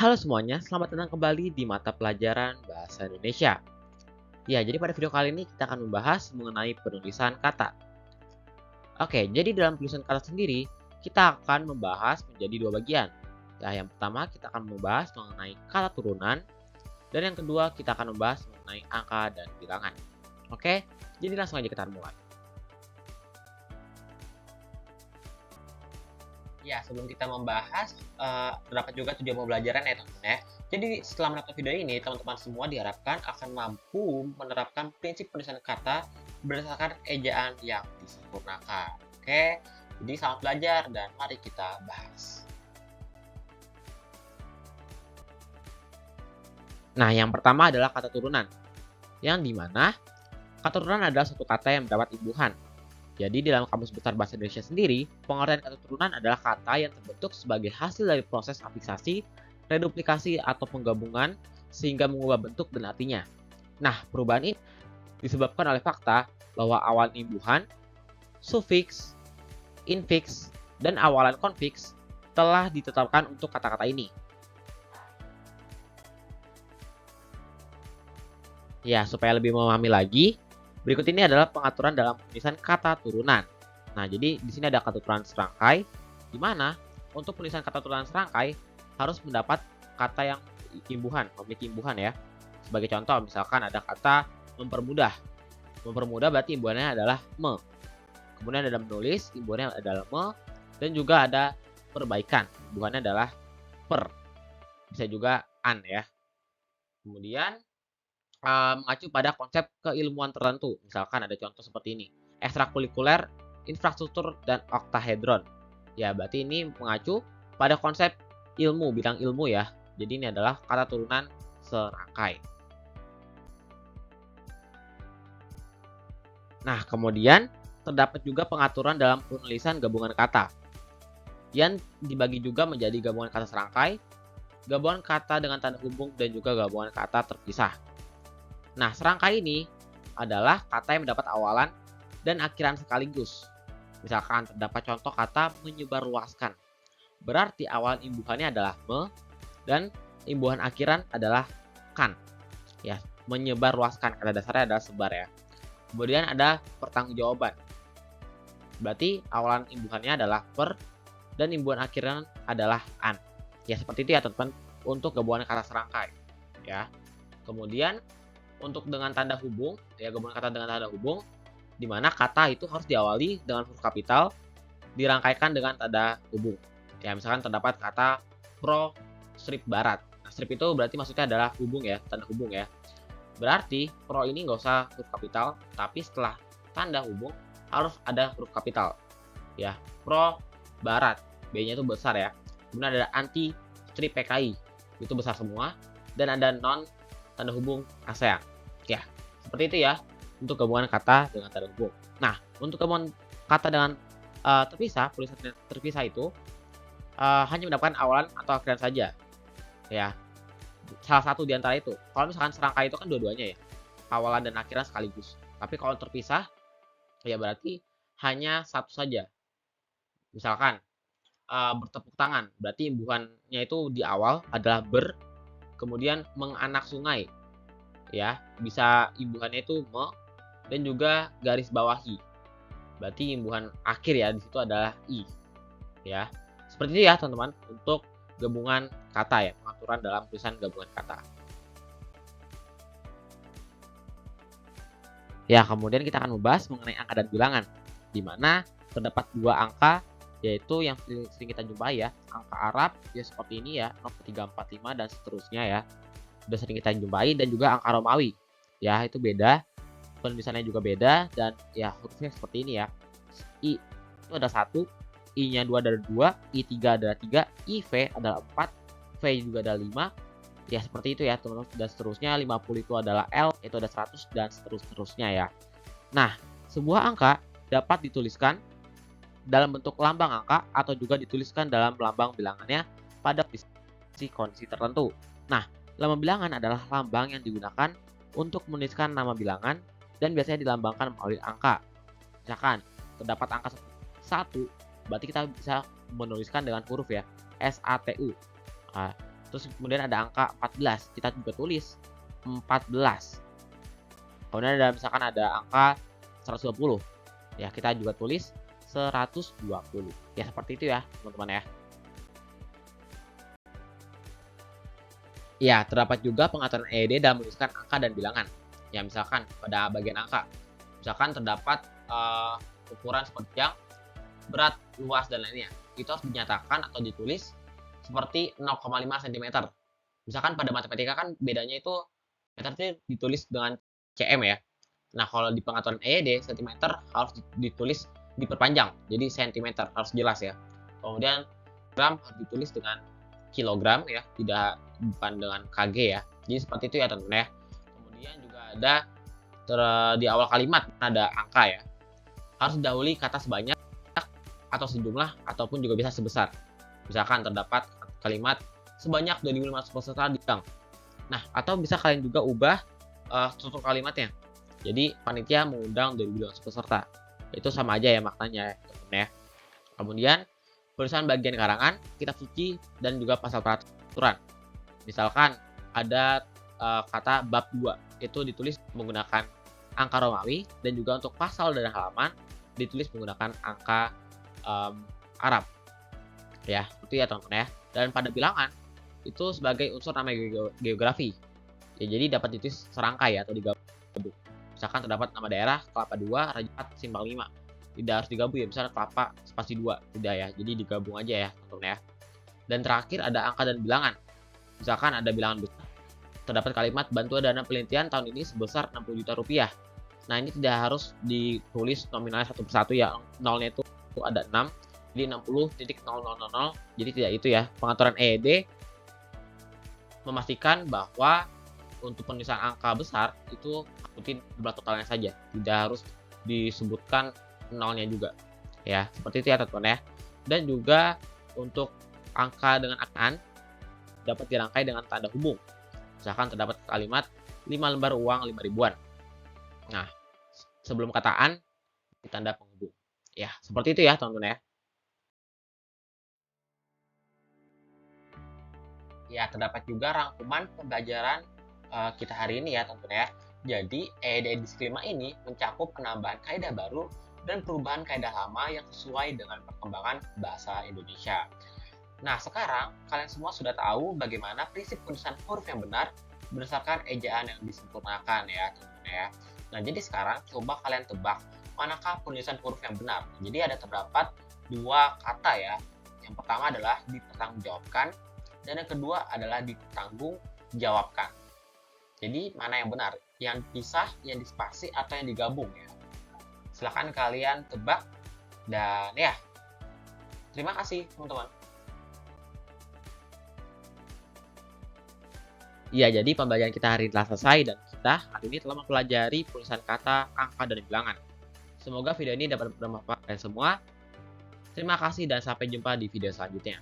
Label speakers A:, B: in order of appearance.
A: Halo semuanya, selamat datang kembali di mata pelajaran Bahasa Indonesia. Ya, jadi pada video kali ini kita akan membahas mengenai penulisan kata. Oke, jadi dalam penulisan kata sendiri, kita akan membahas menjadi dua bagian. Ya, yang pertama kita akan membahas mengenai kata turunan, dan yang kedua kita akan membahas mengenai angka dan bilangan. Oke, jadi langsung aja kita mulai. Ya, sebelum kita membahas, terdapat juga tujuan pembelajaran ya teman-teman ya. Jadi setelah menonton video ini, teman-teman semua diharapkan akan mampu menerapkan prinsip penulisan kata berdasarkan ejaan yang disempurnakan. Oke, jadi selamat belajar dan mari kita bahas. Nah, yang pertama adalah kata turunan, yang dimana kata turunan adalah suatu kata yang mendapat imbuhan. Jadi dalam Kamus Besar Bahasa Indonesia sendiri, pengertian kata turunan adalah kata yang terbentuk sebagai hasil dari proses afiksasi, reduplikasi, atau penggabungan sehingga mengubah bentuk dan artinya. Nah, perubahan ini disebabkan oleh fakta bahwa awalan imbuhan, sufiks, infiks, dan awalan konfiks telah ditetapkan untuk kata-kata ini. Ya, supaya lebih memahami lagi, berikut ini adalah pengaturan dalam penulisan kata turunan. Nah, jadi di sini ada kata turunan serangkai, di mana untuk penulisan kata turunan serangkai harus mendapat kata yang imbuhan, memiliki imbuhan ya. Sebagai contoh, misalkan ada kata mempermudah. Mempermudah berarti imbuhannya adalah me. Kemudian ada menulis, imbuhannya adalah me. Dan juga ada perbaikan, imbuhannya adalah per. Bisa juga an ya. Kemudian mengacu pada konsep keilmuan tertentu. Misalkan ada contoh seperti ini, ekstrakurikuler, infrastruktur, dan oktahedron. Ya, berarti ini mengacu pada konsep ilmu, bidang ilmu ya. Jadi ini adalah kata turunan serangkai. Nah, kemudian terdapat juga pengaturan dalam penulisan gabungan kata, yang dibagi juga menjadi gabungan kata serangkai, gabungan kata dengan tanda hubung, dan juga gabungan kata terpisah. Nah, serangkai ini adalah kata yang mendapat awalan dan akhiran sekaligus. Misalkan terdapat contoh kata menyebarluaskan. Berarti awalan imbuhannya adalah me dan imbuhan akhiran adalah kan. Ya, menyebarluaskan kata dasarnya adalah sebar ya. Kemudian ada pertanggungjawaban. Berarti awalan imbuhannya adalah per dan imbuhan akhiran adalah an. Ya, seperti itu ya teman-teman untuk gabungan kata serangkai. Ya. Kemudian untuk dengan tanda hubung, ya gabungan kata dengan tanda hubung, di mana kata itu harus diawali dengan huruf kapital, dirangkaikan dengan tanda hubung. Ya, misalkan terdapat kata pro strip barat. Nah, strip itu berarti maksudnya adalah hubung ya, tanda hubung ya. Berarti pro ini nggak usah huruf kapital, tapi setelah tanda hubung harus ada huruf kapital. Ya, pro barat, B-nya itu besar ya. Kemudian ada anti strip PKI, itu besar semua. Dan ada non tanda hubung ASEAN. Ya, seperti itu ya untuk gabungan kata dengan tanda hubung. Nah, untuk gabungan kata dengan terpisah, tulisan terpisah itu hanya mendapatkan awalan atau akhiran saja. Ya, salah satu di antara itu. Kalau misalkan serangkai itu kan dua-duanya ya, awalan dan akhiran sekaligus. Tapi kalau terpisah, ya berarti hanya satu saja. Misalkan bertepuk tangan, berarti imbuhannya itu di awal adalah ber, kemudian menganak sungai. Ya, bisa imbuhannya itu me dan juga garis bawahi. Berarti imbuhan akhir ya di situ adalah i. Ya. Seperti itu ya teman-teman untuk gabungan kata ya, pengaturan dalam tulisan gabungan kata. Ya, kemudian kita akan membahas mengenai angka dan bilangan, di mana terdapat dua angka yaitu yang sering kita jumpai ya, angka Arab ya seperti ini ya, 0345 dan seterusnya ya. Udah sering kita jumpai, dan juga angka Romawi. Ya, itu beda. Penulisannya juga beda dan ya hurufnya seperti ini ya. I itu ada 1, I-nya 2 ada 2, I3 ada 3, IV adalah 4, V juga ada 5. Ya, seperti itu ya, teman-teman. Dan seterusnya 50 itu adalah L, itu ada 100 dan seterusnya ya. Nah, sebuah angka dapat dituliskan dalam bentuk lambang angka atau juga dituliskan dalam lambang bilangannya pada kondisi tertentu. Nah, lambang bilangan adalah lambang yang digunakan untuk menuliskan nama bilangan dan biasanya dilambangkan melalui angka. Misalkan terdapat angka 1, berarti kita bisa menuliskan dengan huruf ya, SATU. Nah, Terus kemudian ada angka 14, kita juga tulis 14. Kemudian misalkan ada angka 120, ya kita juga tulis 120. Ya seperti itu ya teman-teman ya. Ya, terdapat juga pengaturan EED dalam menuliskan angka dan bilangan. Ya misalkan pada bagian angka, misalkan terdapat ukuran seperti yang berat, luas, dan lainnya. Itu harus dinyatakan atau ditulis seperti 0,5 cm. Misalkan pada matematika kan bedanya itu meter itu ditulis dengan cm ya. Nah, kalau di pengaturan EED, cm harus ditulis diperpanjang, jadi cm harus jelas ya. Kemudian gram harus ditulis dengan kilogram ya, bukan dengan kg ya. Jadi seperti itu ya teman-teman ya. Kemudian juga ada di awal kalimat ada angka ya. Harus didahului kata sebanyak atau sejumlah ataupun juga bisa sebesar. Misalkan terdapat kalimat sebanyak 2.500 peserta ditang. Nah, atau bisa kalian juga ubah struktur kalimatnya. Jadi panitia mengundang 2.500 peserta. Itu sama aja ya maknanya ya. Kemudian tulisan bagian karangan, kitab suci, dan juga pasal peraturan. Misalkan ada kata bab 2, itu ditulis menggunakan angka Romawi, dan juga untuk pasal dan halaman ditulis menggunakan angka Arab. Ya, itu ya teman-teman ya. Dan pada bilangan itu sebagai unsur nama geografi. Ya, jadi dapat ditulis serangkai atau digabung. Misalkan terdapat nama daerah Kelapa 2, Raja 4, Simpang 5. Tidak harus digabung ya, misalnya Kelapa spasi 2. Tidak ya, jadi digabung aja ya teman-teman ya. Dan terakhir ada angka dan bilangan. Misalkan ada bilangan besar, terdapat kalimat bantuan dana penelitian tahun ini sebesar 60 juta rupiah. Nah, ini tidak harus ditulis nominalnya satu persatu ya. Nolnya itu ada 6, jadi 60.0000. Jadi tidak itu ya. Pengaturan EED memastikan bahwa untuk penulisan angka besar itu ikutin jumlah totalnya saja, tidak harus disebutkan nolnya juga. Ya, seperti itu ya teman-teman ya. Dan juga untuk angka dengan akan dapat dirangkai dengan tanda hubung. Misalkan terdapat kalimat 5 lembar uang 5 ribuan. Nah, sebelum kataan ditanda penghubung. Ya, seperti itu ya teman-teman ya. Ya, terdapat juga rangkuman pembelajaran kita hari ini ya teman-teman ya. Jadi, EED edisi kelima ini mencakup penambahan kaidah baru dan perubahan kaidah lama yang sesuai dengan perkembangan bahasa Indonesia. Nah, sekarang kalian semua sudah tahu bagaimana prinsip penulisan huruf yang benar berdasarkan ejaan yang disempurnakan ya teman-teman ya. Nah, jadi sekarang coba kalian tebak manakah penulisan huruf yang benar. Jadi ada terdapat dua kata ya. Yang pertama adalah dipertanggungjawabkan dan yang kedua adalah ditanggungjawabkan. Jadi mana yang benar? Yang dipisah, yang dispasi, atau yang digabung ya? Silahkan kalian tebak dan ya. Terima kasih teman-teman. Iya, jadi pembelajaran kita hari ini telah selesai dan kita hari ini telah mempelajari penulisan kata, angka, dan bilangan. Semoga video ini dapat bermanfaat kalian semua. Terima kasih dan sampai jumpa di video selanjutnya.